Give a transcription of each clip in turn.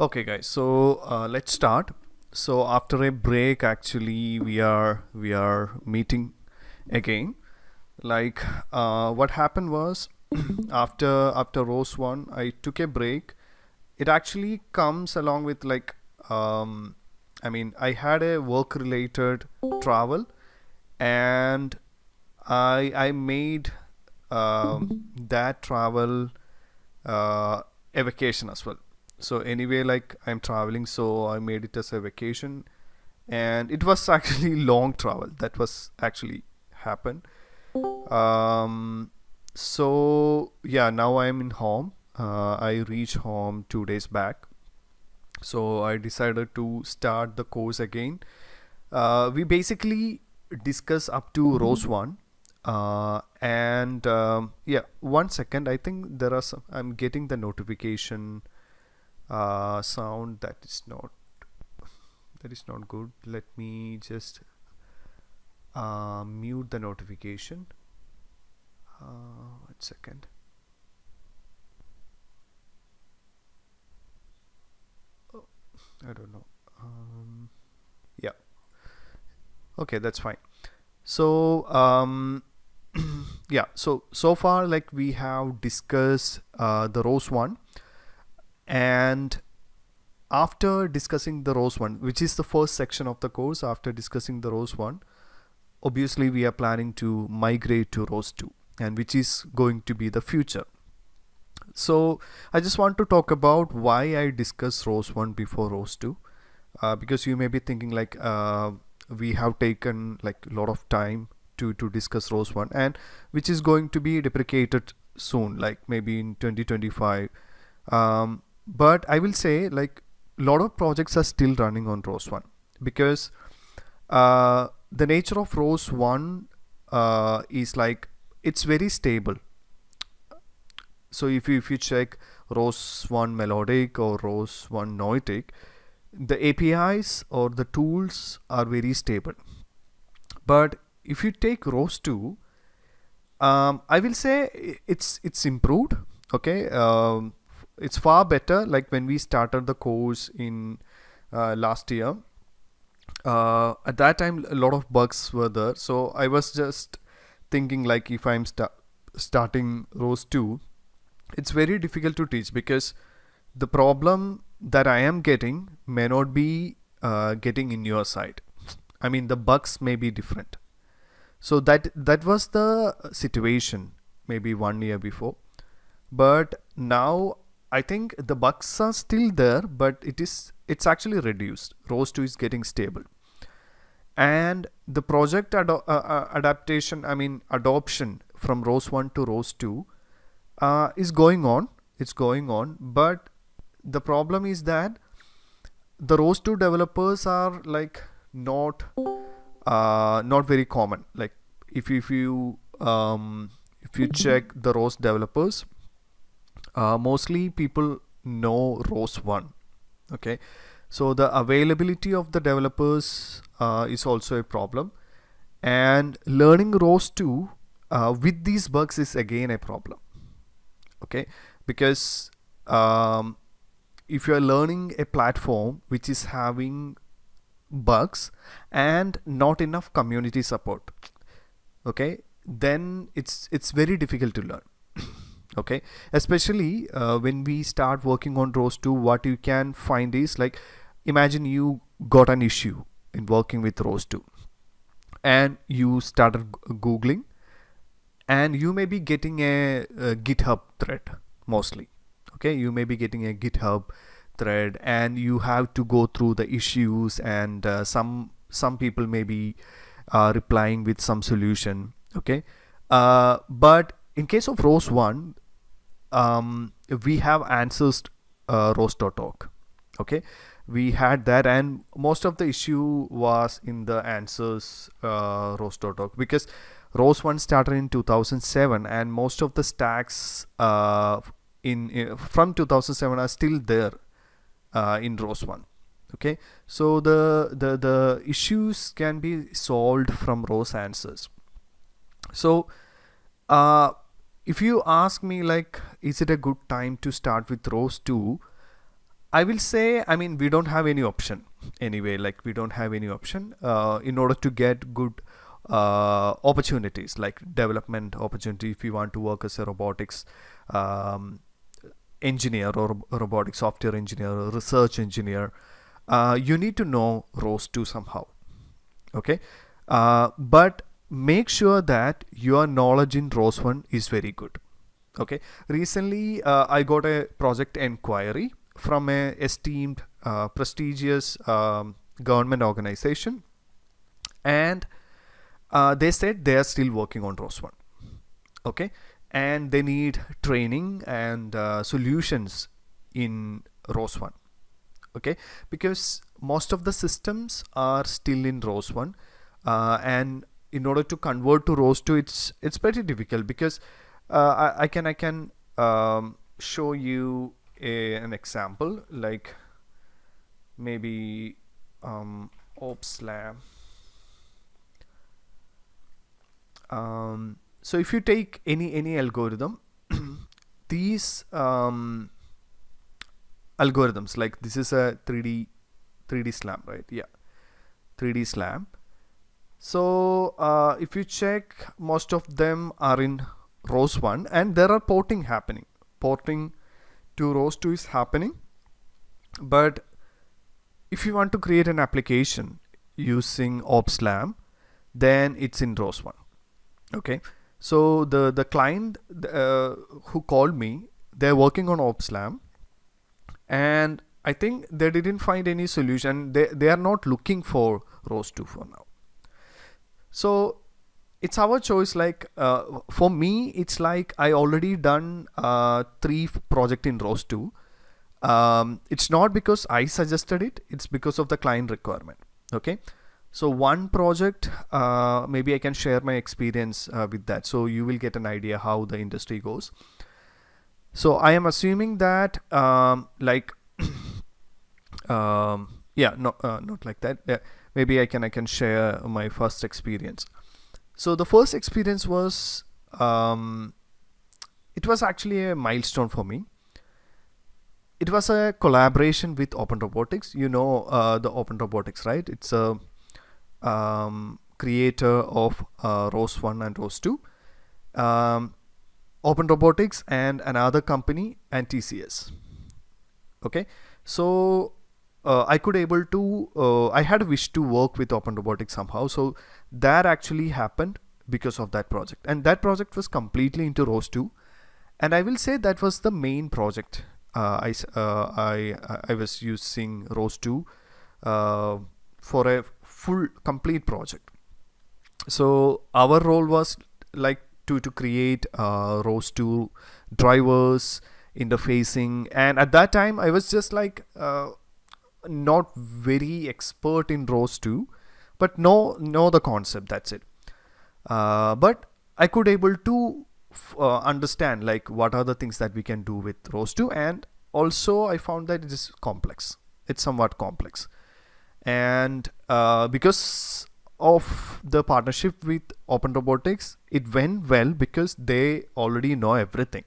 Okay, guys. So let's start. So after a break, actually, we are meeting again. Like what happened was after Rose one, I took a break. It actually comes along with I mean, I had a work related travel, and I made that travel a vacation as well. So anyway, like I'm traveling, so I made it as a vacation, and it was actually long travel. That was actually happened. Um, so yeah, now I'm in home. I reached home 2 days back, so I decided to start the course again. We basically discuss up to Rose one, and yeah, 1 second. I think there are some. I'm getting the notification sound that is not good. Let me just mute the notification. 1 second. Oh, I don't know. Yeah. Okay, that's fine. So yeah. So far, like we have discussed the Rose one, and after discussing the Rose one, which is the first section of the course, after discussing the Rose one, obviously we are planning to migrate to Rose 2, and which is going to be the future. So I just want to talk about why I discuss Rose 1 before Rose 2, because you may be thinking like we have taken like a lot of time to discuss Rose 1, and which is going to be deprecated soon, like maybe in 2025. But I will say like a lot of projects are still running on Rose 1, because the nature of Rose 1 is like it's very stable. So if you check Rose 1 melodic or Rose 1 noetic, the APIs or the tools are very stable. But if you take Rose 2, I will say it's improved. Okay, it's far better. Like when we started the course in last year, at that time a lot of bugs were there. So I was just thinking like if I'm starting Rose 2, it's very difficult to teach, because the problem that I am getting may not be getting in your side. I mean, the bugs may be different. So that was the situation maybe 1 year before. But now I think the bugs are still there, but it's actually reduced. Rose 2 is getting stable, and the project adaptation, I mean adoption from Rose 1 to Rose 2 is going on. It's going on, but the problem is that the Rose 2 developers are like not very common. Like if you check the Rose developers, mostly people know Rose 1. Okay, so the availability of the developers is also a problem, and learning Rose 2 with these bugs is again a problem. Okay, because if you are learning a platform which is having bugs and not enough community support, okay, then it's very difficult to learn. Okay, especially when we start working on Rose 2, what you can find is like, imagine you got an issue in working with Rose 2, and you started googling, and you may be getting a GitHub thread mostly. Okay, you may be getting a GitHub thread, and you have to go through the issues, and some people may be replying with some solution. Okay, but in case of Rose 1, we have answers Rose.org. Okay, we had that, and most of the issue was in the answers Rose.org, because Rose 1 started in 2007, and most of the stacks in from 2007 are still there in Rose 1. Okay, so the issues can be solved from Rose answers. So if you ask me like, is it a good time to start with Rose 2? I will say, I mean, we don't have any option anyway. Like, we don't have any option in order to get good opportunities, like development opportunity. If you want to work as a robotics um, engineer or robotic software engineer or research engineer, you need to know ROS 2 somehow. Okay, but make sure that your knowledge in ROS 1 is very good. Okay, recently I got a project inquiry from a esteemed prestigious government organization, and they said they are still working on ROS 1. Okay, and they need training and solutions in ROS 1. Okay, because most of the systems are still in ROS 1, and in order to convert to ROS 2, it's pretty difficult, because I can show you an example, like maybe OpsLab. So if you take any algorithm, these algorithms, like this is a 3D slab, right? Yeah, 3D slab. So if you check, most of them are in ROS 1, and there are porting happening. Porting to ROS 2 is happening. But if you want to create an application using OpsLab, then it's in ROS 1. Okay, so the client who called me, they're working on OpsLab, and I think they didn't find any solution. They are not looking for ROS 2 for now. So it's our choice. Like for me, it's like I already done 3 project in ROS 2. It's not because I suggested it, it's because of the client requirement. Okay, so one project, maybe I can share my experience with that, so you will get an idea how the industry goes. So I am assuming that yeah, no, not like that. Yeah, maybe I can share my first experience. So the first experience was it was actually a milestone for me. It was a collaboration with Open Robotics. You know the Open Robotics, right? It's a creator of ROS 1 and ROS 2. Open Robotics and another company, and TCS. Okay, so I could able to I had a wish to work with Open Robotics somehow, so that actually happened because of that project, and that project was completely into ROS 2, and I will say that was the main project. I was using ROS 2 for a full complete project. So our role was like to create ROS 2 drivers, interfacing, and at that time I was just like not very expert in ROS 2, but know the concept, that's it. But I could able to understand like what are the things that we can do with ROS 2, and also I found that it is complex. It's somewhat complex, and because of the partnership with Open Robotics, it went well because they already know everything.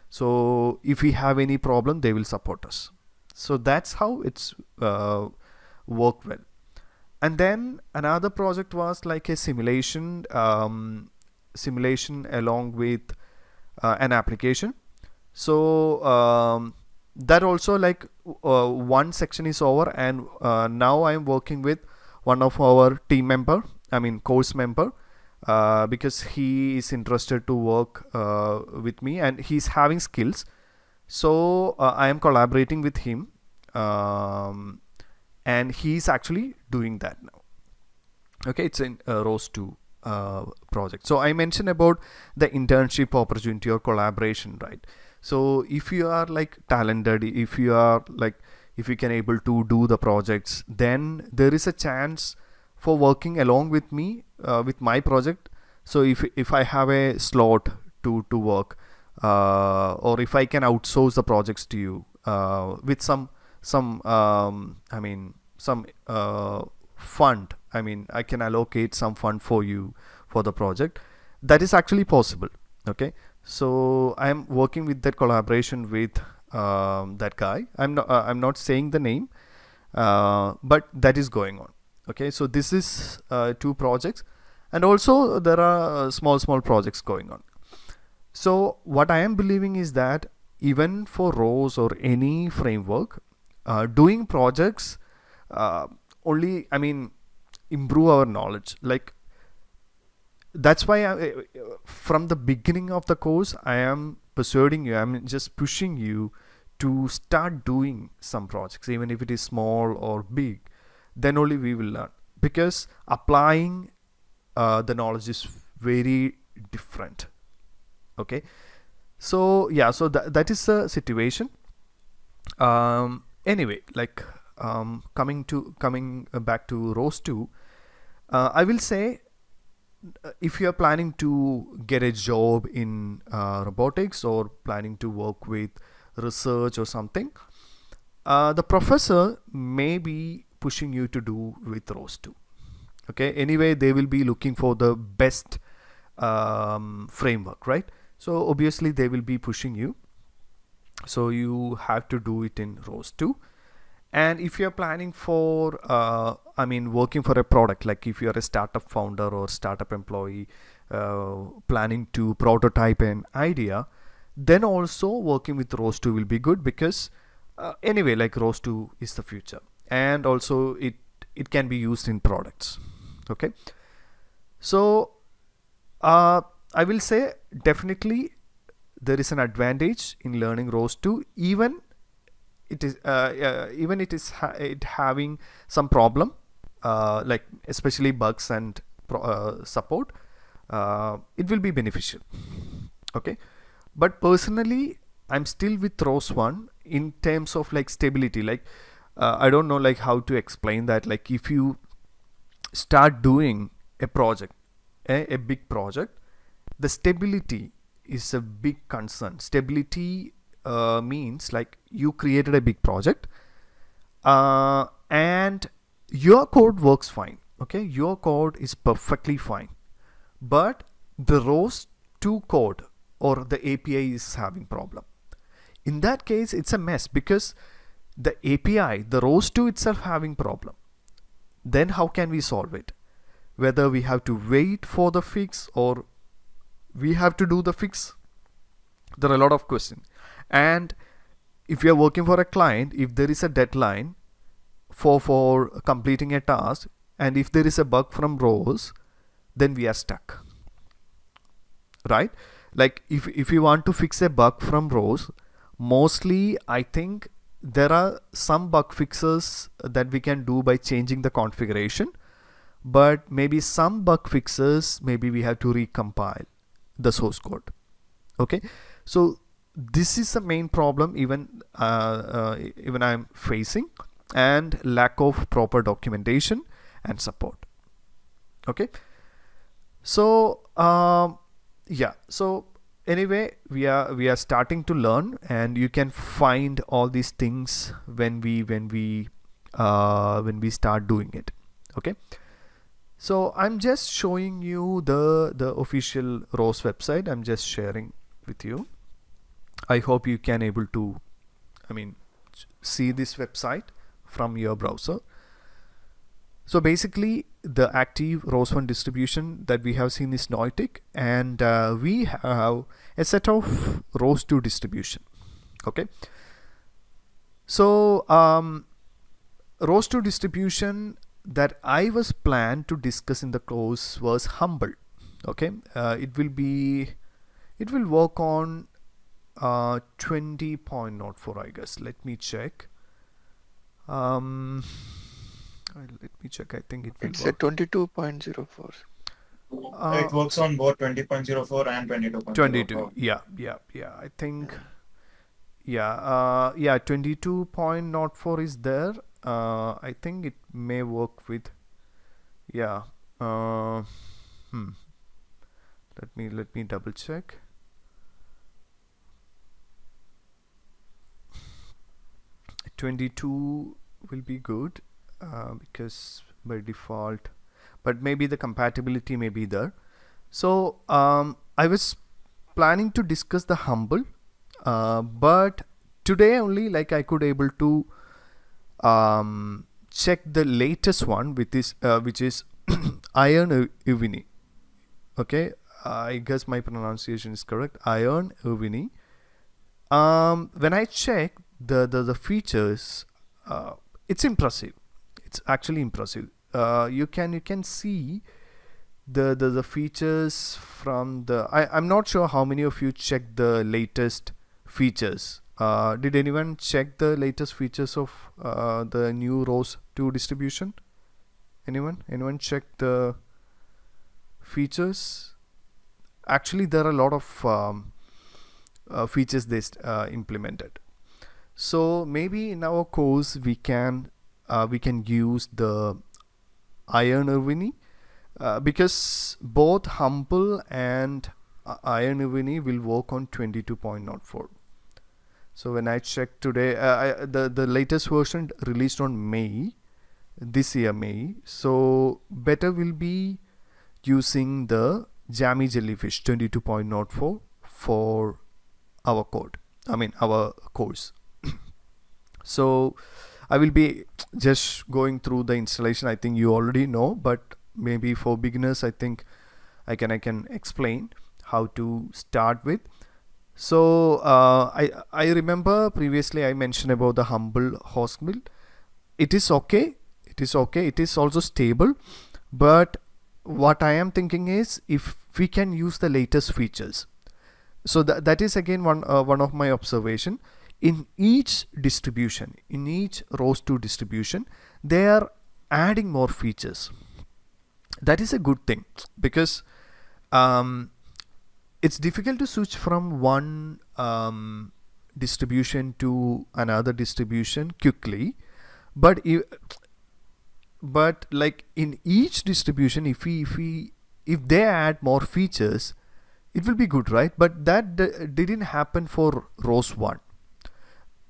So if we have any problem, they will support us. So that's how it's worked well. And then another project was like a simulation along with an application. So that also, like one section is over, and now I'm working with one of our team member, I mean course member, because he is interested to work with me and he's having skills. So I am collaborating with him, and he's actually doing that now. Okay, it's in ROS 2 project. So I mentioned about the internship opportunity or collaboration, right? So if you are like talented, if you are like, if you can able to do the projects, then there is a chance for working along with me with my project. So if I have a slot to work, or if I can outsource the projects to you with some I mean some fund, I mean I can allocate some fund for you for the project, that is actually possible. Okay, so I am working with that collaboration with that guy. I'm not saying the name, but that is going on. Okay, so this is 2 projects, and also there are small projects going on. So what I am believing is that even for ROS or any framework, doing projects only, I mean, improve our knowledge. Like, that's why from the beginning of the course, I am persuading you, I'm just pushing you to start doing some projects, even if it is small or big. Then only we will learn, because applying the knowledge is very different. Okay, so yeah, so that is the situation. Anyway, like, coming back to ROS 2, I will say, if you are planning to get a job in robotics, or planning to work with research or something, the professor may be pushing you to do with ROS 2. Okay, anyway, they will be looking for the best framework, right? So obviously they will be pushing you, so you have to do it in ROS 2. And if you're planning for I mean, working for a product, like if you're a startup founder or startup employee, planning to prototype an idea, then also working with ROS 2 will be good, because anyway, like, ROS 2 is the future, and also it can be used in products. Okay, so I will say definitely there is an advantage in learning ROS 2, even it is it having some problem, like especially bugs and support. It will be beneficial. Okay, but personally I'm still with ROS 1 in terms of like stability. Like, I don't know like how to explain that. Like, if you start doing a project, a big project, the stability is a big concern. Stability means like you created a big project, and your code works fine. Okay, your code is perfectly fine, but the ROS 2 code or the API is having problem. In that case, it's a mess, because the API, the ROS 2 itself having problem. Then how can we solve it? Whether we have to wait for the fix, or we have to do the fix, there are a lot of questions. And if you are working for a client, if there is a deadline for completing a task, and if there is a bug from ROS, then we are stuck, right? Like, if you want to fix a bug from ROS, mostly I think there are some bug fixes that we can do by changing the configuration, but maybe some bug fixes, maybe we have to recompile the source code. Okay, so this is the main problem even I'm facing, and lack of proper documentation and support. Okay, so yeah, so anyway, we are starting to learn, and you can find all these things when we start doing it. Okay, so I'm just showing you the official ROS website. I'm just sharing with you. I hope you can able to, I mean, see this website from your browser. So basically, the active ROS 1 distribution that we have seen is Noetic, and we have a set of ROS 2 distribution. Okay, so ROS 2 distribution that I was planned to discuss in the course was Humble. Okay, it will work on 20.04, I guess. Let me check. Let me check. I think it will It's work. a 22.04. It works on both 20.04 and 22.04. 22. Yeah. I think. Yeah. 22.04 is there. I think it may work with. Yeah. Let me double check. 22 will be good, because by default, but maybe the compatibility may be there. So I was planning to discuss the Humble, but today only, like I could able to check the latest one with this, which is Iron Uvini. Okay, I guess my pronunciation is correct. Iron Uvini. When I check the features, it's impressive. It's actually impressive. You can see the features from the. I'm not sure how many of you checked the latest features. Did anyone check the latest features of the new ROS 2 distribution? Anyone check the features? Actually, there are a lot of features they implemented. So maybe in our course we can use the Iron Uvini, because both Humble and Iron Uvini will work on 22.04. So when I check today, the latest version released on May this year, May. So better will be using the Jammy Jellyfish 22.04 for our code. I mean our course. So I will be just going through the installation. I think you already know, but maybe for beginners, I think I can explain how to start with. So I remember previously I mentioned about the Humble host build. It is okay. It is okay. It is also stable, but what I am thinking is if we can use the latest features. So that is again one of my observation. In each distribution, in each ROS 2 distribution, they are adding more features. That is a good thing, because it's difficult to switch from one distribution to another distribution quickly, but like in each distribution, if they add more features, it will be good, right? But that didn't happen for ROS 1.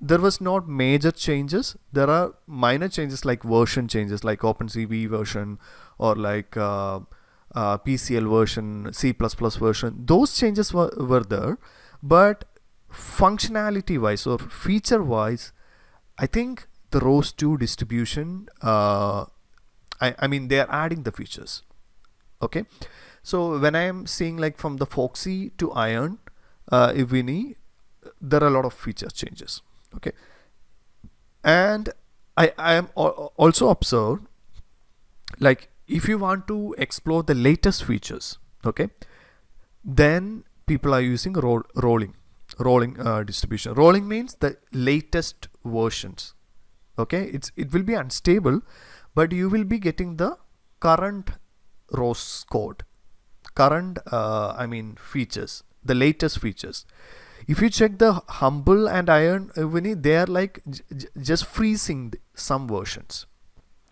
There was not major changes. There are minor changes like version changes, like OpenCV version or like PCL version, C++ version. Those changes were there, but functionality wise or feature wise, I think the ROS 2 distribution, I mean they are adding the features. Okay, so when I am seeing like from the Foxy to Iron Uvini, there are a lot of feature changes. Okay, and I am also observed, like if you want to explore the latest features, okay, then people are using rolling distribution. Rolling means the latest versions. Okay, it will be unstable, but you will be getting the current ROS code, current I mean features, the latest features. If you check the Humble and Iron Uvini, they are like just freezing some versions.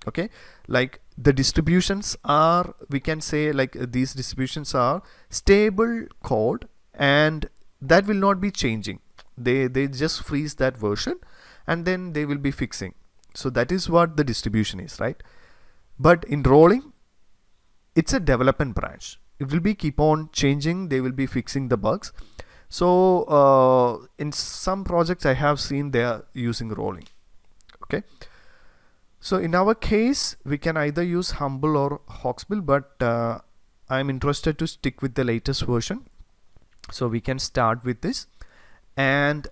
Okay, like the distributions are, we can say like these distributions are stable code and that will not be changing. They just freeze that version and then they will be fixing. So that is what the distribution is, right? But in rolling, it's a development branch. It will be keep on changing. They will be fixing the bugs. So in some projects I have seen they are using rolling. Okay, so in our case we can either use Humble or Hawksbill, but I'm interested to stick with the latest version, so we can start with this. And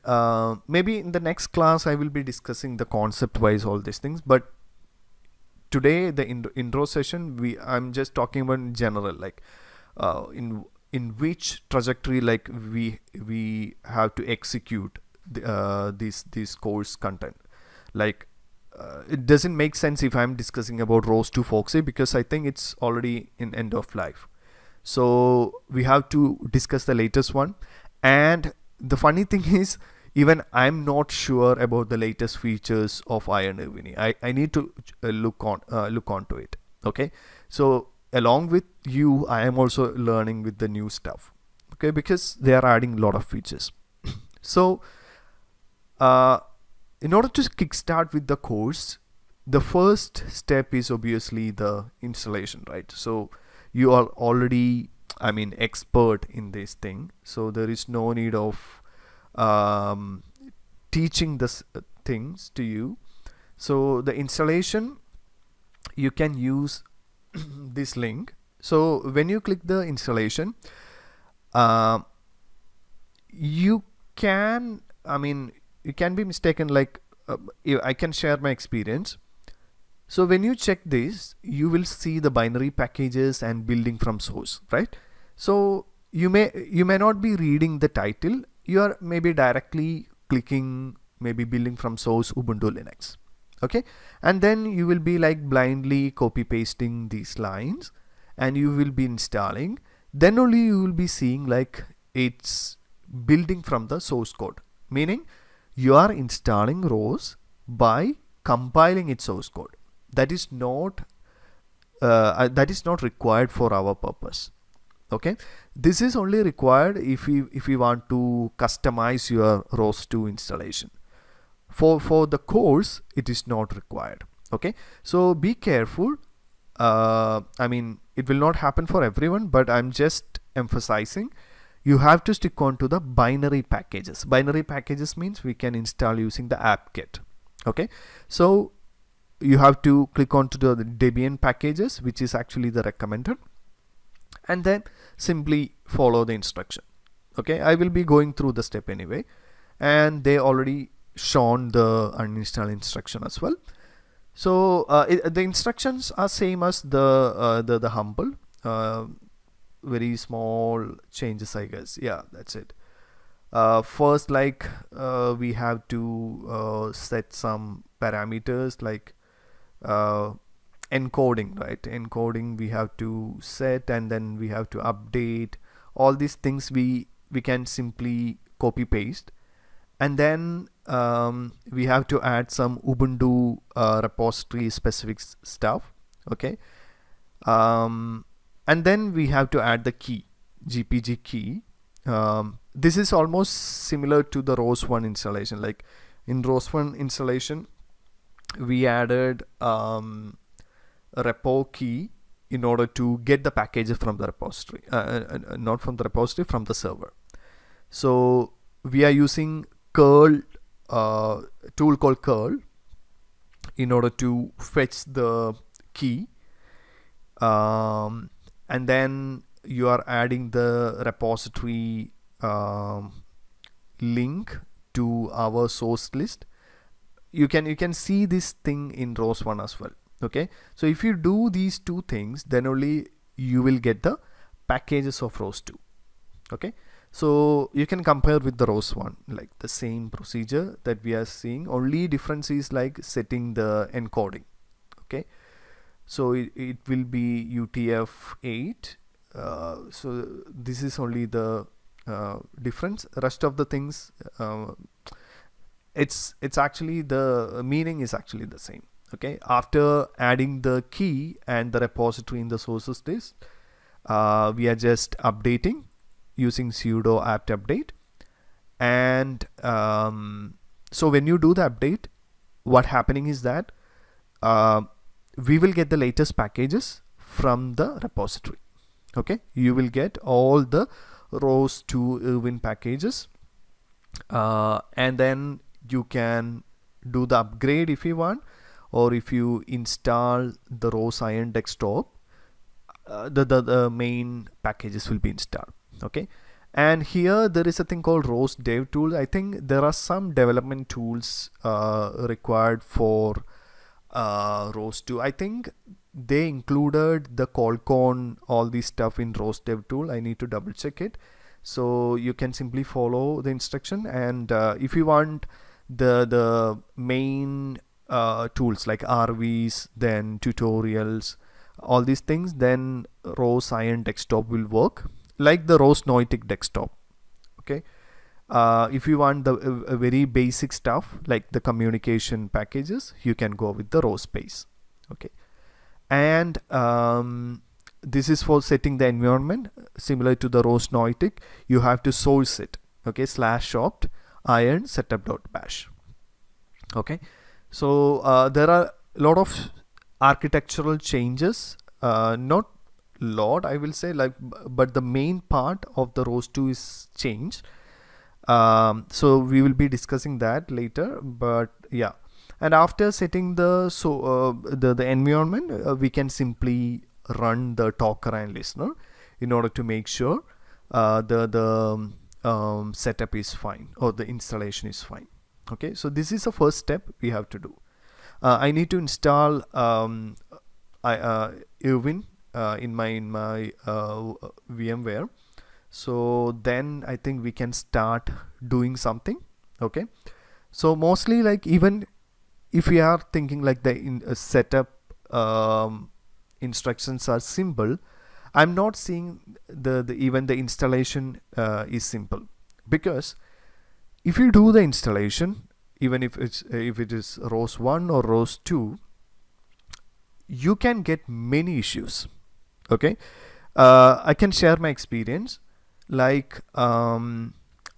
maybe in the next class I will be discussing the concept wise all these things, but today the intro session I'm just talking about in general, like in which trajectory like we have to execute this course content. Like it doesn't make sense if I'm discussing about ROS 2 Foxy, because I think it's already in end of life. So we have to discuss the latest one. And the funny thing is, even I'm not sure about the latest features of Iron Uvini. I need to look onto it. Okay, so along with you, I am also learning with the new stuff. Okay, because they are adding a lot of features. So in order to kickstart with the course, the first step is obviously the installation, right? So you are already, I mean, expert in this thing, so there is no need of teaching this things to you. So the installation, you can use this link. So when you click the installation, you can be mistaken, like I can share my experience. So when you check this, you will see the binary packages and building from source, right? So you may not be reading the title. You are maybe directly clicking maybe building from source Ubuntu Linux. Okay, and then you will be like blindly copy pasting these lines and you will be installing. Then only you will be seeing like it's building from the source code, meaning you are installing ROS by compiling its source code. That is not required for our purpose. Okay, this is only required if you want to customize your ROS 2 installation. For the course, it is not required. Okay, so be careful. It will not happen for everyone, but I'm just emphasizing you have to stick on to the binary packages. Binary packages means we can install using the apt-get. Okay, so you have to click on to the Debian packages, which is actually the recommended, and then simply follow the instruction. Okay, I will be going through the step anyway, and they already shown the uninstall instruction as well. So the instructions are same as the humble, very small changes, I guess. Yeah, that's it. First, like we have to set some parameters like encoding, right? Encoding we have to set, and then we have to update. All these things we can simply copy paste, and then we have to add some Ubuntu repository specific stuff. Okay, and then we have to add the key, GPG key. This is almost similar to the ROS 1 installation. Like in ROS 1 installation, we added a repo key in order to get the packages from the repository, not from the repository, from the server. So we are using curl, tool called curl, in order to fetch the key, and then you are adding the repository link to our source list. You can see this thing in ROS 1 as well. Okay, so if you do these two things, then only you will get the packages of ROS 2. Okay, so you can compare with the ROS 1, like the same procedure that we are seeing. Only difference is like setting the encoding. Okay, so it will be UTF-8. So this is only the difference. Rest of the things, it's actually the meaning is actually the same. Okay, after adding the key and the repository in the sources list, we are just updating using sudo apt update. And so when you do the update, what happening is that we will get the latest packages from the repository. Okay, you will get all the ROS 2 Irwin packages, and then you can do the upgrade if you want, or if you install the ROS Iron desktop, the main packages will be installed. Okay, and here there is a thing called ROS dev tools. I think there are some development tools required for ROS 2. I think they included the Qualcomm, all this stuff in ROS dev tool. I need to double check it. So you can simply follow the instruction, and if you want the main tools like RVs, then tutorials, all these things, then ROS Iron desktop will work, like the ROS Noetic desktop. Okay, if you want the very basic stuff like the communication packages, you can go with the ROS Space. Okay, and this is for setting the environment. Similar to the ROS Noetic, you have to source it. Okay, /opt iron setup.bash. Okay, so there are a lot of architectural changes, not lot I will say, like, but the main part of the ROS 2 is changed. So we will be discussing that later, but yeah. And after setting the the environment, we can simply run the talker and listener in order to make sure the setup is fine or the installation is fine. Okay, so this is the first step we have to do. I need to install Irwin in my VMware. So then I think we can start doing something. Okay, so mostly like even if we are thinking like the setup instructions are simple, I'm not seeing the even the installation is simple, because if you do the installation, even if it is ROS 1 or ROS 2, you can get many issues. Okay, I can share my experience. Like I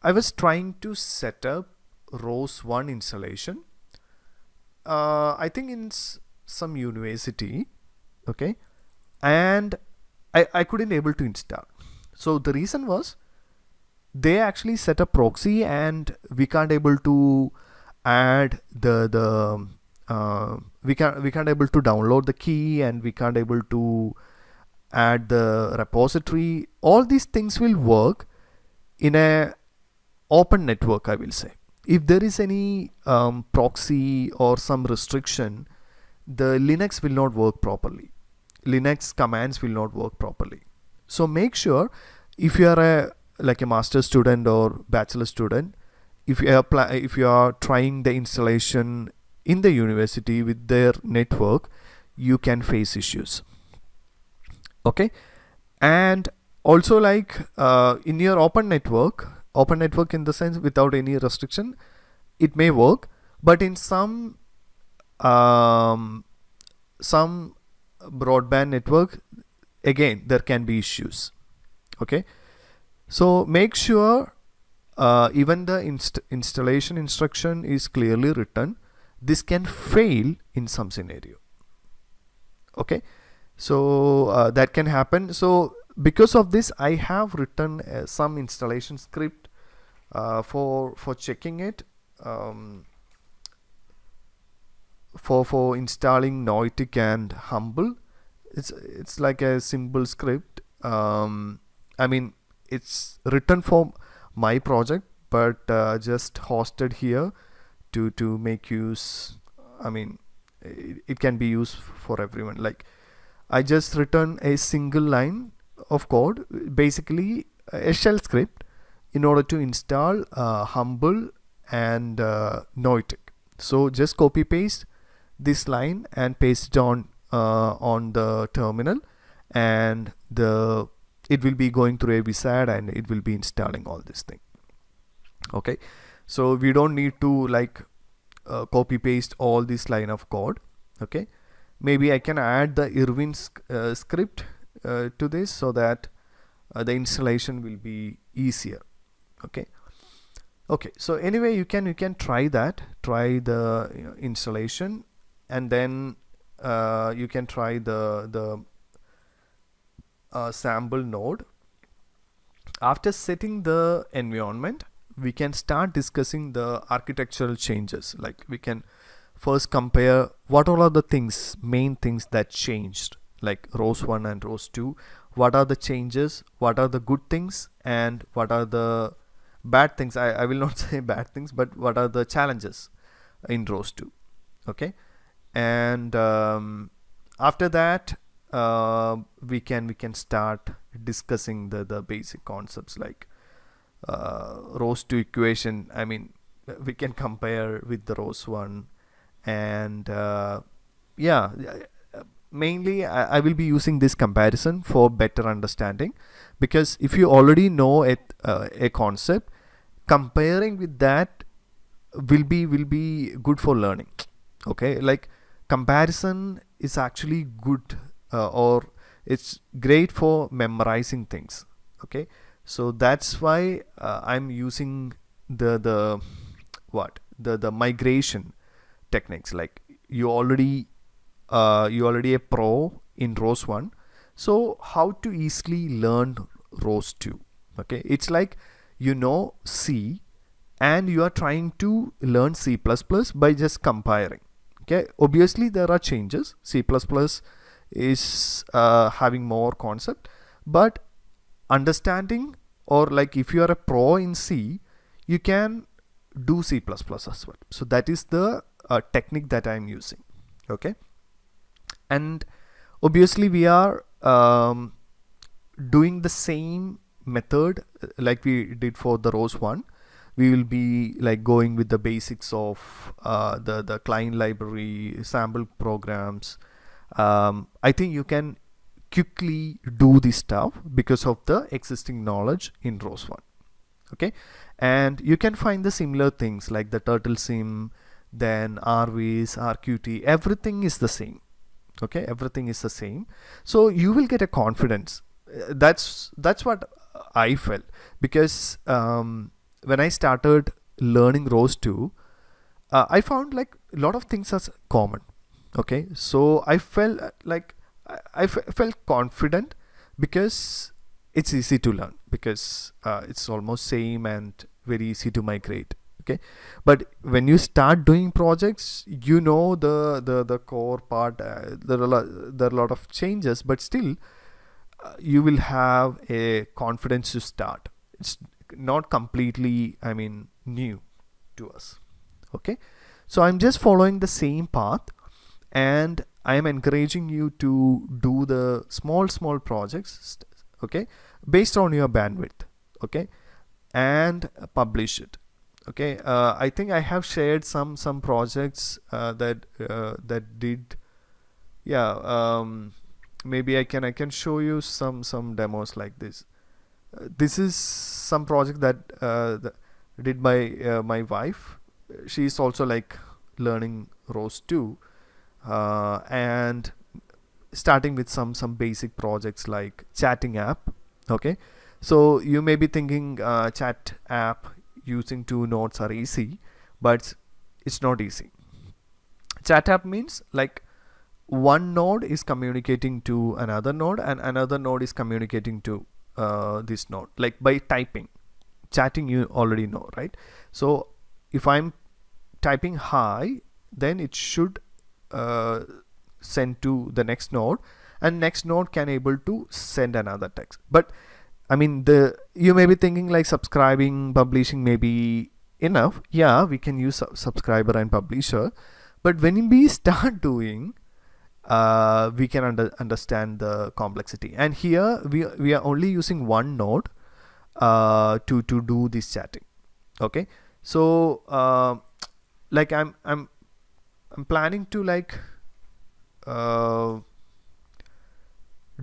was trying to set up ROS 1 installation, I think in some university. Okay, and I couldn't able to install. So the reason was they actually set a proxy and we can't able to add we can't able to download the key, and we can't able to add the repository. All these things will work in a open network, I will say. If there is any proxy or some restriction, the Linux will not work properly. Linux commands will not work properly. So make sure, if you are like a master student or bachelor student, if you are trying the installation in the university with their network, you can face issues. Okay, and also like in your open network in the sense without any restriction, it may work, but in some broadband network, again there can be issues. Okay, so make sure even the installation instruction is clearly written. This can fail in some scenario. Okay, so that can happen. So because of this, I have written some installation script for checking it, for installing Neutic and Humble. It's like a simple script. I mean, it's written for my project, but just hosted here to make use. I mean, it can be used for everyone. Like, I just written a single line of code, basically a shell script, in order to install Humble and Neutic. So just copy paste this line and paste it on the terminal, and it will be going through a wizard and it will be installing all this thing. Okay, so we don't need to like copy paste all this line of code. Okay, maybe I can add the Irwin script to this, so that the installation will be easier. Okay, so anyway, you can try the installation, and then you can try the sample node. After setting the environment, we can start discussing the architectural changes. Like, we can first compare what all are the main things that changed, like ROS 1 and ROS 2. What are the changes, what are the good things, and what are the bad things. I will not say bad things, but what are the challenges in ROS 2. Okay, and after that we can start discussing the basic concepts, like ROS 2 equation. I mean, we can compare with the ROS 1, and yeah, mainly I will be using this comparison for better understanding, because if you already know a concept, comparing with that will be good for learning. Okay, like, comparison is actually good, or it's great for memorizing things. Okay, so that's why I'm using the migration techniques. Like, you already a pro in ROS 1, so how to easily learn ROS 2. Okay, it's like, C, and you are trying to learn C++ by just comparing. Okay, obviously there are changes. C++ is having more concept, but understanding, or like if you are a pro in C, you can do C++ as well. So that is the technique that I'm using. Okay, and obviously we are doing the same method like we did for the ROS 1. We will be like going with the basics of the client library, sample programs. I think you can quickly do this stuff because of the existing knowledge in ROS 1. Okay, and you can find the similar things like the turtle sim, then RVs, RQT, everything is the same. Okay, everything is the same, so you will get a confidence. That's what I felt, because when I started learning ROS 2, I found like a lot of things are common. Okay, so I felt like I felt confident because it's easy to learn, because it's almost same and very easy to migrate. Okay, but when you start doing projects, you know the core part, there are a lot of changes, but still you will have a confidence to start. It's not completely, I mean, new to us. Okay, so I'm just following the same path, and I am encouraging you to do the small projects, okay, based on your bandwidth. Okay, and publish it. Okay, I think I have shared some projects that did, yeah. Maybe I can show you some demos like this. This is some project that did by my wife. She is also like learning ROS 2, and starting with some basic projects like chatting app. Okay, so you may be thinking chat app using 2 nodes are easy, but it's not easy. Chat app means like one node is communicating to another node, and another node is communicating to this node, like by typing. Chatting you already know, right? So if I'm typing hi, then it should send to the next node, and next node can able to send another text. But I mean, you may be thinking like subscribing, publishing may be enough. Yeah, we can use subscriber and publisher, but when we start doing, we can understand the complexity. And here we are only using one node to do this chatting. Okay, so like I'm planning to like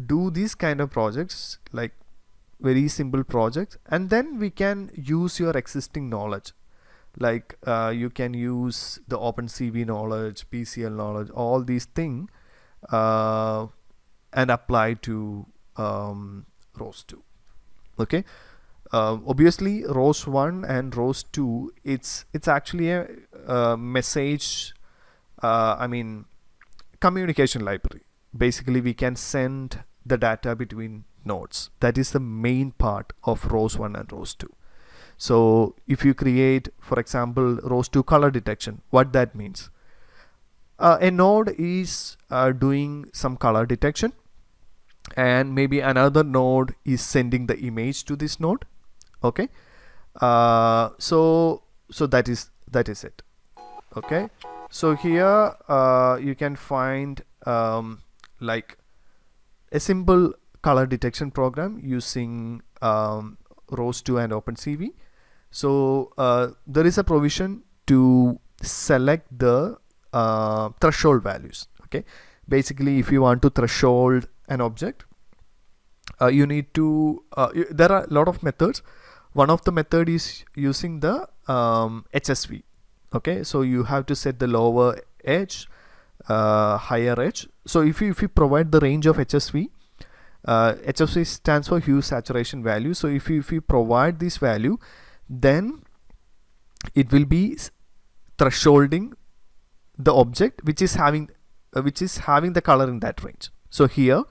do these kind of projects, like very simple projects, and then we can use your existing knowledge, like you can use the OpenCV knowledge, PCL knowledge, all these things, and apply to ROS 2. Okay, obviously ROS 1 and ROS 2, it's actually a message, I mean, communication library. Basically we can send the data between nodes. That is the main part of ROS 1 and ROS 2. So if you create, for example, ROS 2 color detection, what that means, a node is doing some color detection, and maybe another node is sending the image to this node. Okay, so that is it. Okay, so here you can find like a simple color detection program using ROS 2 and OpenCV. So there is a provision to select the threshold values. Okay, basically if you want to threshold an object, you need to there are a lot of methods. One of the method is using the HSV. Okay, so you have to set the lower edge, higher edge. So if you provide the range of HSV, HSV stands for hue saturation value. So if you provide this value, then it will be thresholding the object which is having the color in that range. So here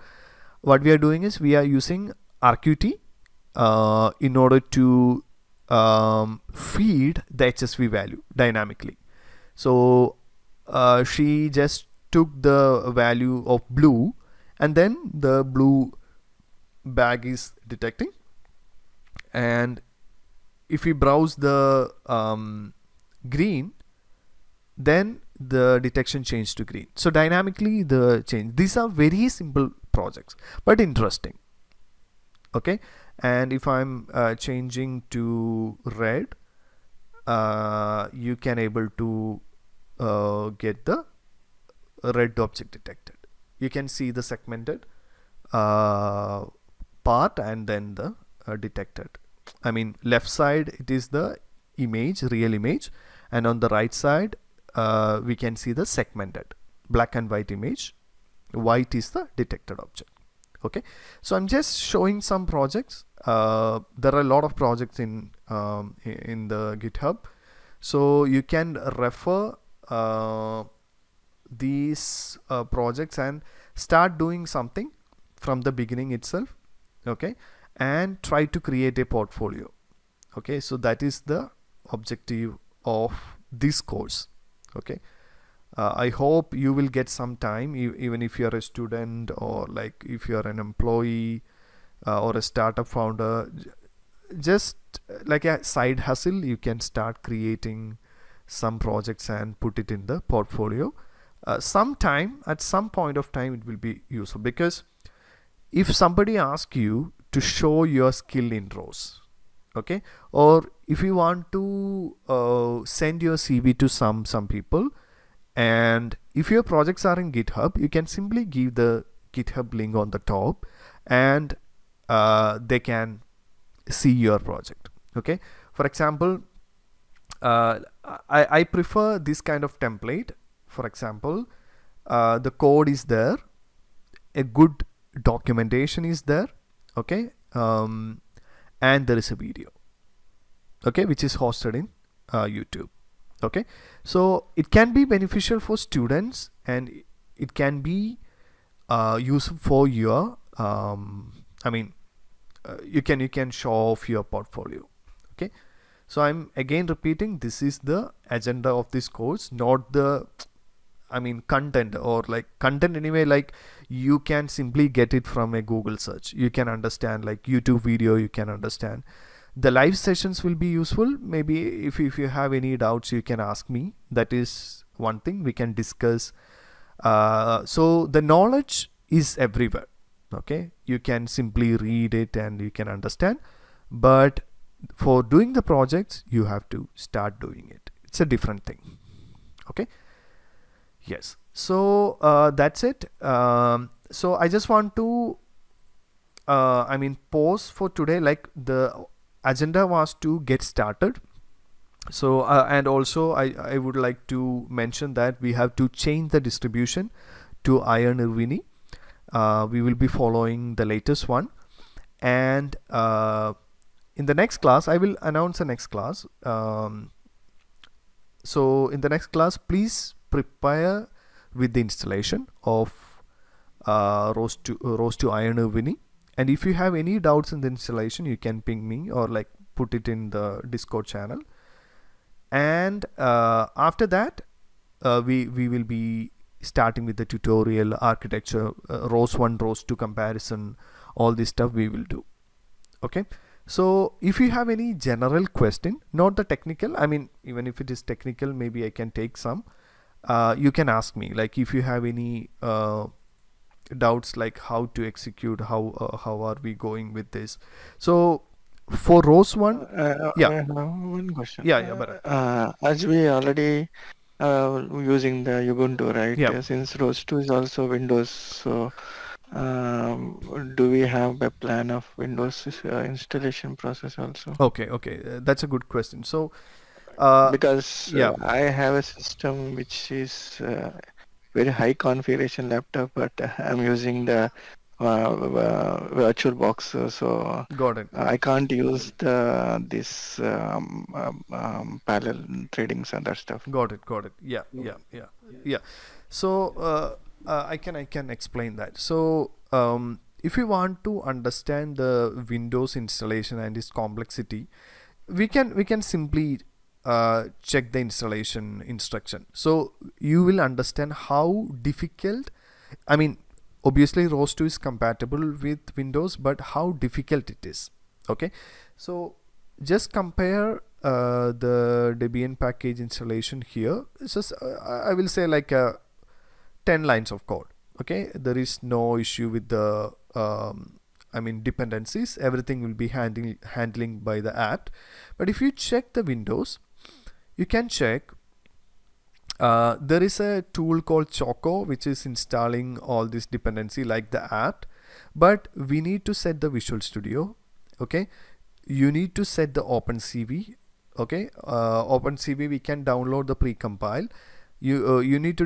what we are doing is we are using RQT in order to feed the HSV value dynamically. So she just took the value of blue, and then the blue bag is detecting, and if we browse the green, then the detection changed to green. So dynamically the change. These are very simple projects but interesting. Okay, and if I'm changing to red, you can able to get the red object detected. You can see the segmented part and then the detected. I mean, left side it is the image, real image, and on the right side we can see the segmented black and white image. White is the detected object. Okay, so I'm just showing some projects. There are a lot of projects in the GitHub, so you can refer these projects and start doing something from the beginning itself. Okay, and try to create a portfolio. Okay, so that is the objective of this course. Okay, I hope you will get some time, even if you are a student or like if you are an employee or a startup founder, just like a side hustle, you can start creating some projects and put it in the portfolio. At some point of time it will be useful, because if somebody asks you to show your skill in ROS, okay, or if you want to send your CV to some people, and if your projects are in GitHub, you can simply give the GitHub link on the top, and they can see your project. Okay, for example, I prefer this kind of template. For example, the code is there, a good documentation is there, okay, and there is a video, okay, which is hosted in YouTube. Okay, so it can be beneficial for students, and it can be useful for your you can show off your portfolio. Okay, so I'm again repeating, this is the agenda of this course, not the content, or like content anyway, like you can simply get it from a Google search. You can understand, like YouTube video, you can understand. The live sessions will be useful. Maybe if you have any doubts, you can ask me. That is one thing we can discuss. So the knowledge is everywhere. Okay, you can simply read it and you can understand, but for doing the projects you have to start doing it. It's a different thing. Okay, yes, so that's it. So I just want to pause for today. Like, the agenda was to get started. So and also I would like to mention that we have to change the distribution to Iron Irvine. We will be following the latest one, and in the next class I will announce the next class. So in the next class, please prepare with the installation of ROS to Iron Irvine. And if you have any doubts in the installation, you can ping me or like put it in the Discord channel. And after that, we will be starting with the tutorial, architecture, ROS 1, ROS 2 comparison, all this stuff we will do. Okay, so if you have any general question, not the technical, even if it is technical, maybe I can take some, you can ask me. Like, if you have any doubts, like how to execute, how are we going with this. So for ROS 1, I have one question. Bharat. As we already using the Ubuntu, right? Yeah. Since ROS 2 is also Windows, so do we have a plan of Windows installation process also? Okay, that's a good question. So because I have a system which is very high configuration laptop, but I'm using the VirtualBox, so got it. I can't use this parallel tradings and that stuff. Got it. Yeah. So I can explain that. So if you want to understand the Windows installation and its complexity, we can simply check the installation instruction, so you will understand how difficult, I mean, obviously ROS 2 is compatible with Windows, but how difficult it is. Okay, so just compare the Debian package installation here. It's just I will say like 10 lines of code. Okay, there is no issue with the I mean dependencies. Everything will be handling by the app. But if you check the Windows, you can check there is a tool called Choco which is installing all this dependency like the app, but we need to set the Visual Studio. Okay, you need to set the OpenCV. Okay, OpenCV we can download the precompile. You need to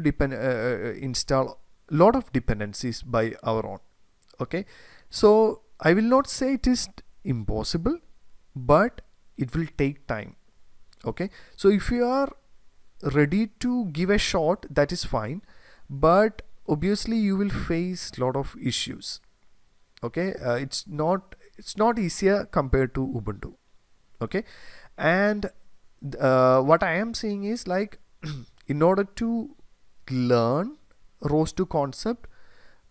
install a lot of dependencies by our own. Okay, so I will not say it is impossible, but it will take time. Okay, so if you are ready to give a shot, that is fine, but obviously you will face a lot of issues. Okay, it's not easier compared to Ubuntu. Okay, and what I am saying is like in order to learn ROS 2 concept,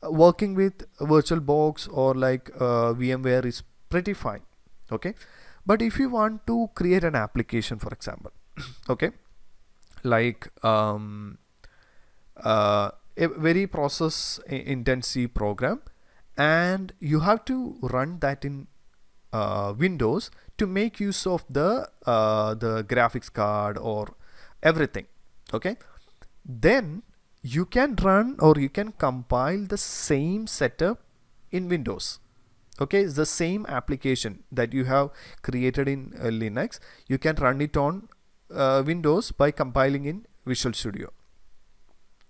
working with VirtualBox or like VMware is pretty fine. Okay, but if you want to create an application, for example, okay, like a very process intensive program, and you have to run that in Windows to make use of the graphics card or everything. Okay, then you can run or you can compile the same setup in Windows. Okay, it's the same application that you have created in Linux. You can run it on Windows by compiling in Visual Studio.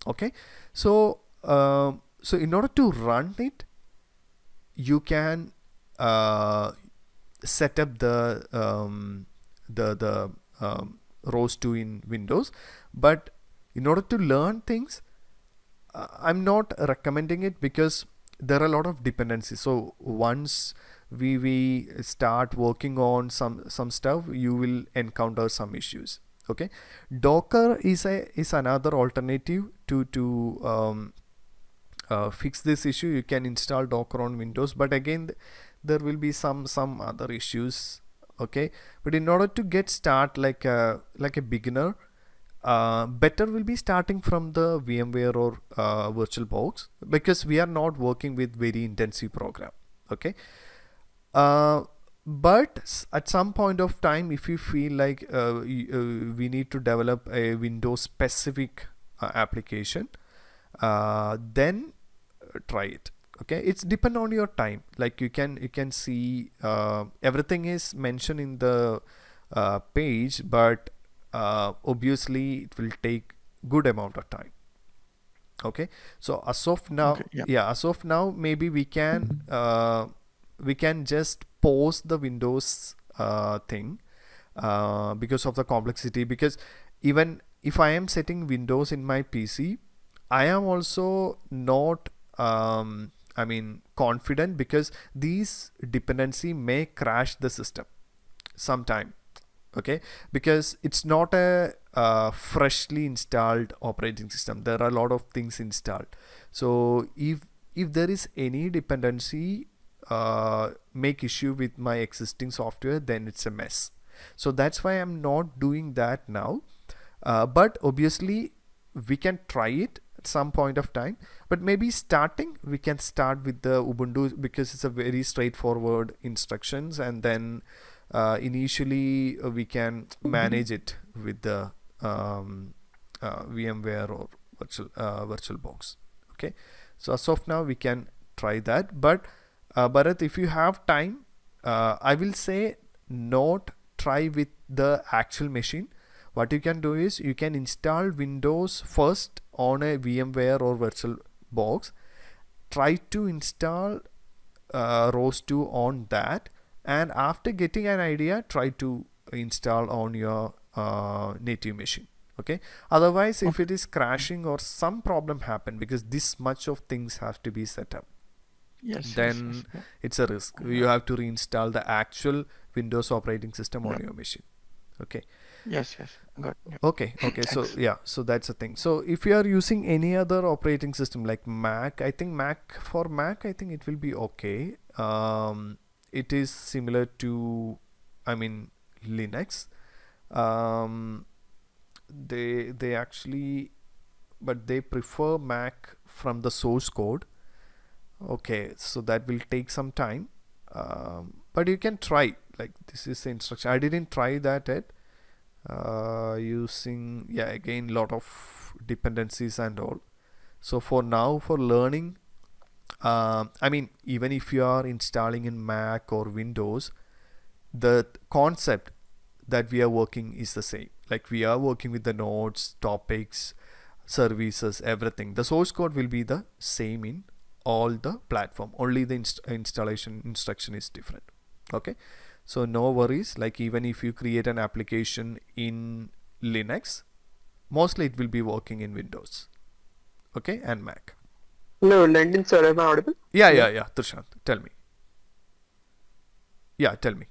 Okay, so so in order to run it, you can set up the ROS 2 in Windows, but in order to learn things, I'm not recommending it because there are a lot of dependencies. So once we start working on some stuff, you will encounter some issues. Okay, Docker is another alternative to fix this issue. You can install Docker on Windows, but again there will be some other issues. Okay, but in order to get start like a beginner, better will be starting from the VMware or VirtualBox, because we are not working with very intensive program. Okay, but at some point of time, if you feel like we need to develop a Windows specific application, then try it. Okay, it's depend on your time. Like you can see everything is mentioned in the page, but obviously it will take good amount of time. Okay, so as of now, Okay, yeah. as of now, maybe we can just pause the Windows thing because of the complexity. Because even if I am setting Windows in my PC, I am also not I mean confident, because these dependency may crash the system sometime. Okay, because it's not a freshly installed operating system. There are a lot of things installed. So if there is any dependency make issue with my existing software, then it's a mess. So that's why I'm not doing that now, but obviously we can try it at some point of time. But maybe starting, we can start with the Ubuntu, because it's a very straightforward instructions, and then initially we can manage it with the VMware or VirtualBox. Okay, so as of now we can try that. But Bharat, if you have time, I will say not try with the actual machine. What you can do is you can install Windows first on a VMware or VirtualBox. Try to install ROS 2 on that, and after getting an idea, try to install on your native machine. Okay, otherwise if it is crashing or some problem happen, because this much of things have to be set up, Yes, then yes. it's a risk. You have to reinstall the actual Windows operating system on your machine. Okay. Yes, got it. Okay. So Thanks. yeah, so that's the thing. So if you are using any other operating system like Mac, I think I think it will be okay. It is similar to, I mean, Linux. They actually, but they prefer Mac from the source code. Okay, so that will take some time. But you can try. Like, this is the instruction. I didn't try that yet. Using, yeah, again, lot of dependencies and all. So for now, for learning, I mean, even if you are installing in Mac or Windows, the concept that we are working is the same. Like, we are working with the nodes, topics, services, everything. The source code will be the same in all the platform. Only the installation instruction is different. Okay. So no worries. Like, even if you create an application in Linux, mostly it will be working in Windows. Okay, and Mac. No, London, sir, am I audible? Yeah. Trishant, tell me. Yeah, tell me.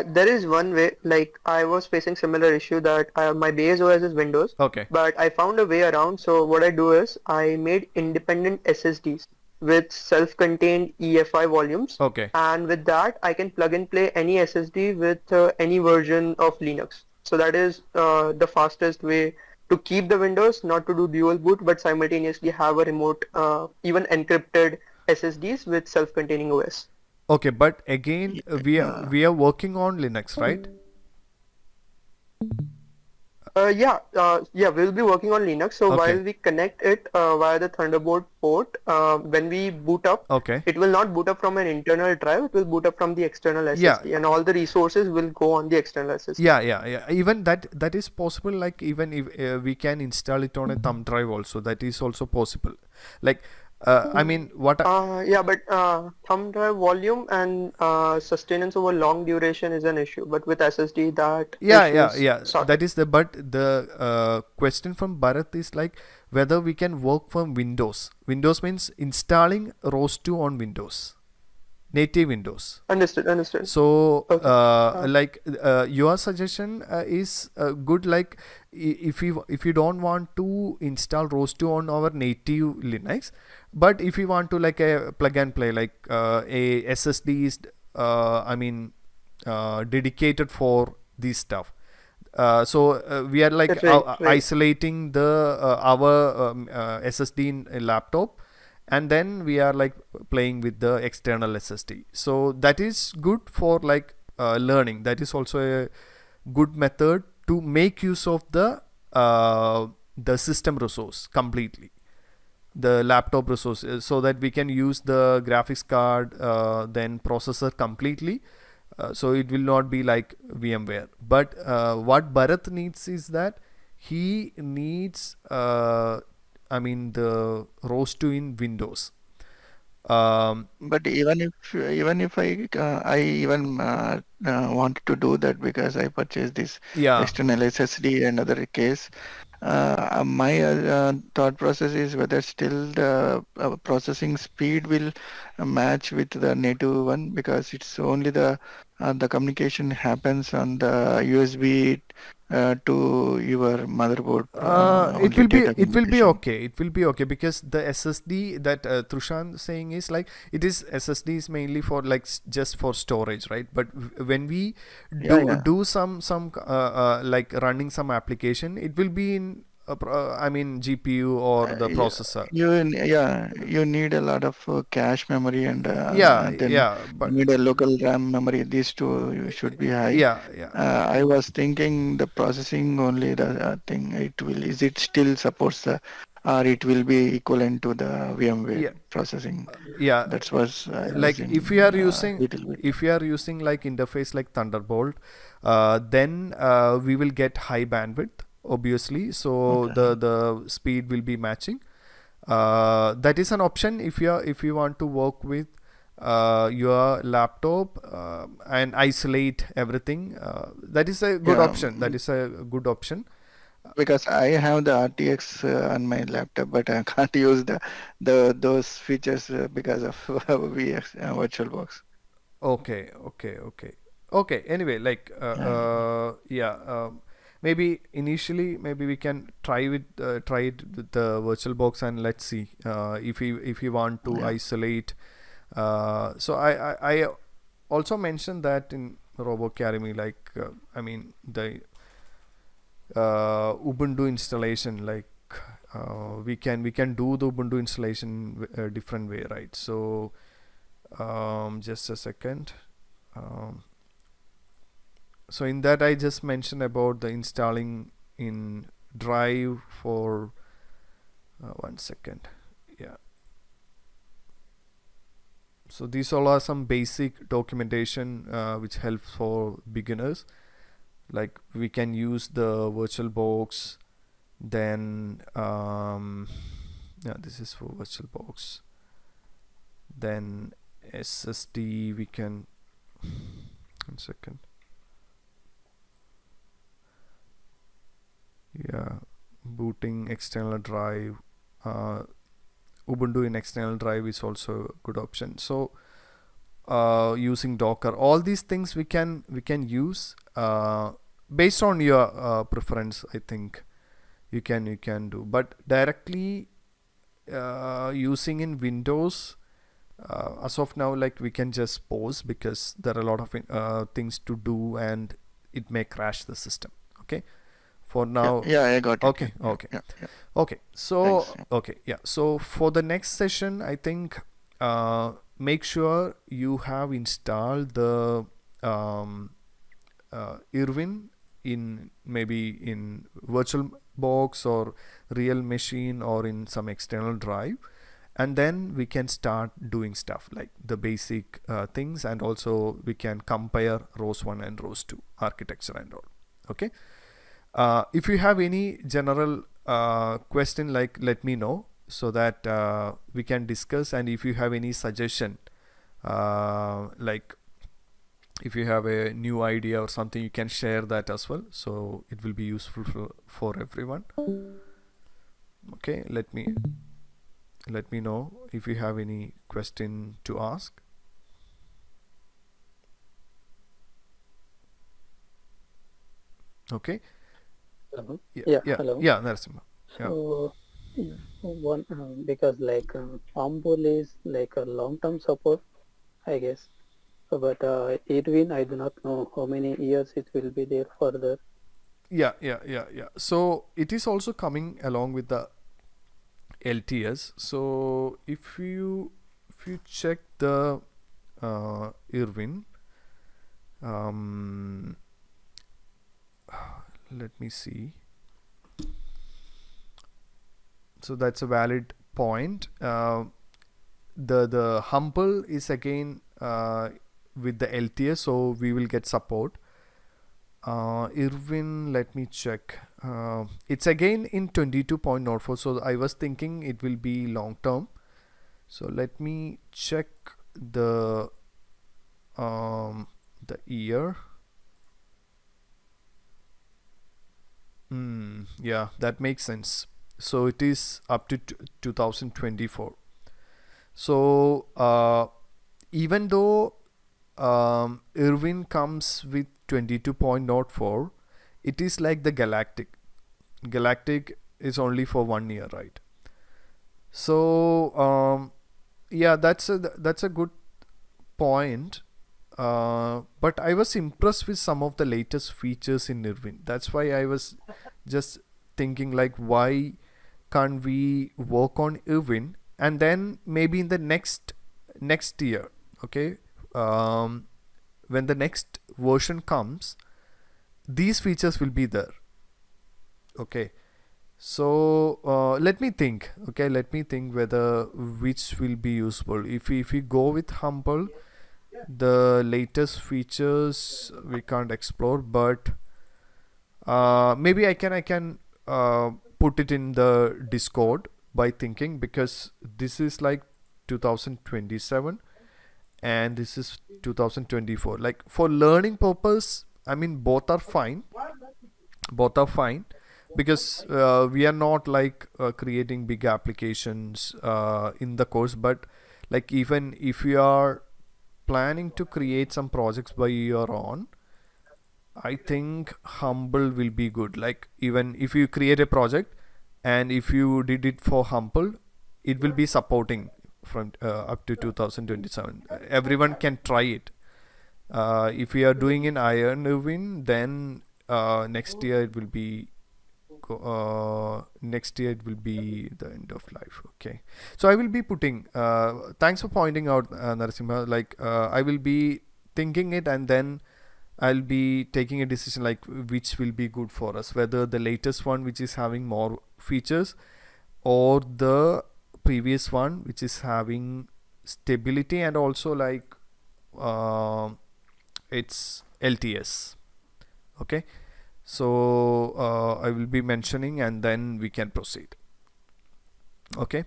There is one way, like I was facing similar issue that my base OS is Windows. Okay. But I found a way around. So what I do is I made independent SSDs with self-contained EFI volumes. Okay. And with that, I can plug and play any SSD with any version of Linux. So that is the fastest way to keep the Windows, not to do dual boot, but simultaneously have a remote, even encrypted SSDs with self-containing OS. Okay, but again, we are working on Linux, right? We'll be working on Linux. So Okay. while we connect it via the Thunderbolt port, when we boot up, Okay. it will not boot up from an internal drive. It will boot up from the external SSD, and all the resources will go on the external SSD. Yeah. Even that is possible. Like, even if we can install it on a thumb drive also, that is also possible. Like, I mean, what? But thumb drive volume and sustenance over long duration is an issue. But with SSD, that Yeah. sorted. That is but the question from Bharat is like whether we can work from Windows. Windows means installing ROS 2 on Windows, native Windows. Understood. So, Okay. your suggestion is good. Like, if you don't want to install ROS 2 on our native Linux, but if you want to like a plug and play, like a SSD is, dedicated for this stuff. So we are like That's right. isolating the our SSD in a laptop, and then we are like playing with the external SSD. So that is good for like learning. That is also a good method to make use of the system resource completely, the laptop resource, so that we can use the graphics card, then processor completely. So it will not be like VMware. But what Bharat needs is that he needs the ROS 2 in Windows. But even if I even wanted to do that, because I purchased this external SSD and other case, my thought process is whether still the processing speed will match with the native one, because it's only the communication happens on the USB to your motherboard. It will be okay. It will be okay, because the SSD that Trushan saying is like, it is SSD is mainly for like just for storage, right? But when we do some like running some application, it will be in GPU or the processor. You need a lot of cache memory, and but you need a local RAM memory. These two should be high. I was thinking the processing only the thing. Is it still supports the, or it will be equivalent to the VMware processing? That was like if you are using like interface like Thunderbolt, then we will get high bandwidth, obviously. So the speed will be matching. That is an option if you want to work with your laptop and isolate everything. That is a good option. That is a good option. Because I have the RTX on my laptop, but I can't use those features because of VXVirtualBox. Okay. Anyway, like maybe initially maybe we can try it with the VirtualBox, and let's see if we want to isolate. So I also mentioned that in RoboAcademy, like I mean the Ubuntu installation, like we can do the Ubuntu installation a different way, right? So just a second. So in that I just mentioned about the installing in Drive for 1 second. Yeah. So these all are some basic documentation which helps for beginners. Like we can use the VirtualBox, then this is for VirtualBox, then SSD we can 1 second. Yeah, booting external drive, Ubuntu in external drive is also a good option. So using Docker, all these things we can use based on your preference. I think you can do, but directly using in Windows as of now, like we can just pause because there are a lot of things to do and it may crash the system. Okay, for now. Yeah, I got it. Okay. Okay. So Thanks. okay, yeah. So for the next session, I think make sure you have installed the Irwin in maybe in VirtualBox or real machine or in some external drive, and then we can start doing stuff like the basic things, and also we can compare ROS 1 and ROS 2 architecture and all. Okay. If you have any general question, like let me know so that we can discuss, and if you have any suggestion, like if you have a new idea or something, you can share that as well, so it will be useful for everyone. Okay, let me know if you have any question to ask. Okay. Hello. Yeah. Hello. Yeah, Narasimha. So, one because like Humble is like a long-term support, I guess. But Edwin, I do not know how many years it will be there further. Yeah. So it is also coming along with the LTS. So if you check the Irwin, let me see. So that's a valid point. The Humble is again with the LTS, so we will get support. Irwin, let me check. It's again in 22.04, so I was thinking it will be long term. So let me check the year. Yeah, that makes sense. So it is up to 2024. So even though Irwin comes with 22.04, it is like the Galactic. Galactic is only for 1 year, right? So yeah, that's a good point. But I was impressed with some of the latest features in Irwin. That's why I was just thinking like, why can't we work on Irwin, and then maybe in the next year, okay, when the next version comes, these features will be there. Okay, so let me think. Okay, let me think whether which will be useful. If we go with Humble, the latest features we can't explore, but maybe I can put it in the Discord by thinking, because this is like 2027 and this is 2024. Like for learning purpose, I mean both are fine, because we are not like creating big applications in the course, but like even if you are planning to create some projects by your own, I think Humble will be good. Like even if you create a project and if you did it for Humble, it will be supporting from up to 2027. Everyone can try it. If we are doing in Iron Irvine, then next year it will be the end of life. Okay, so I will be putting thanks for pointing out, Narasimha. Like I will be thinking it, and then I'll be taking a decision like which will be good for us, whether the latest one which is having more features or the previous one which is having stability and also like it's LTS. Okay, so I will be mentioning and then we can proceed. Okay.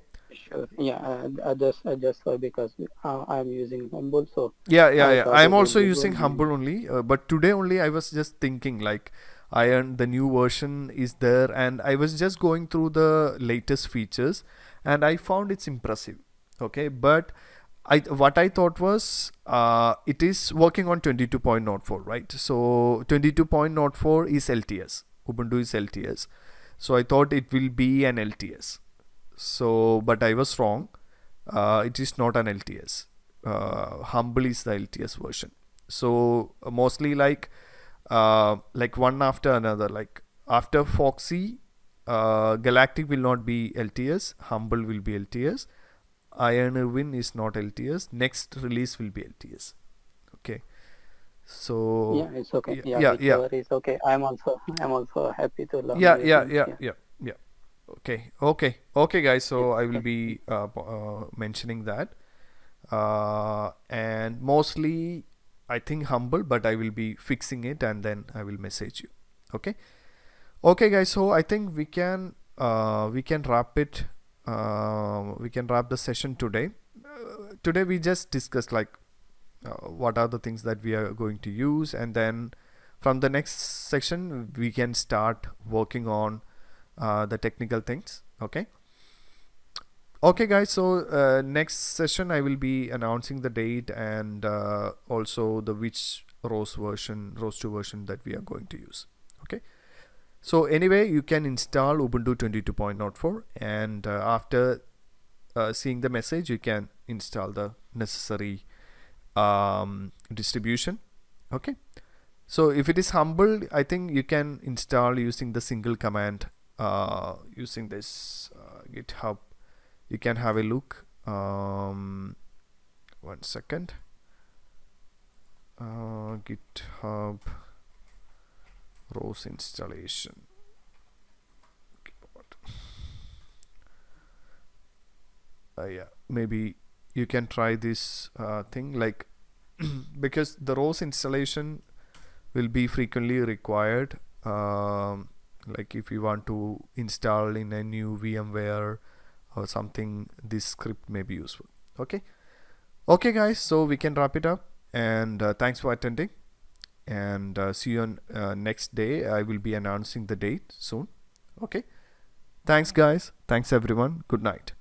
Sure. Yeah, I just saw because I'm using Humble, so Yeah. thought I'm it also would be using good. Humble only, but today only I was just thinking like Iron, the new version is there, and I was just going through the latest features, and I found it's impressive. Okay, but what I thought was it is working on 22.04, right? So 22.04 is LTS. Ubuntu is LTS. So I thought it will be an LTS. So, but I was wrong. It is not an LTS. Humble is the LTS version. So mostly like one after another. Like after Foxy, Galactic will not be LTS. Humble will be LTS. Iron Irvine is not LTS. Next release will be LTS. Okay. So Yeah, it's okay. yeah. Whichever is okay. I'm also happy to learn. Yeah. Okay, guys. So I will be mentioning that, and mostly I think Humble, but I will be fixing it and then I will message you. Okay, guys. So I think we can wrap it. We can wrap the session today. Today we just discussed like what are the things that we are going to use, and then from the next section we can start working on the technical things. Okay guys, so next session I will be announcing the date and also the which ROS 2 version that we are going to use. Okay, so anyway, you can install Ubuntu 22.04 and after seeing the message you can install the necessary distribution. Okay, so if it is Humble, I think you can install using the single command using this GitHub. You can have a look. 1 second. GitHub ROS installation. Yeah, maybe you can try this thing like because the ROS installation will be frequently required. Like if you want to install in a new VMware or something, this script may be useful. Okay guys, so we can wrap it up, and thanks for attending, and see you on next day. I will be announcing the date soon. Okay, thanks guys, thanks everyone, good night.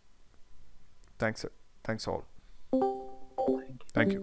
Thanks all. Thank you.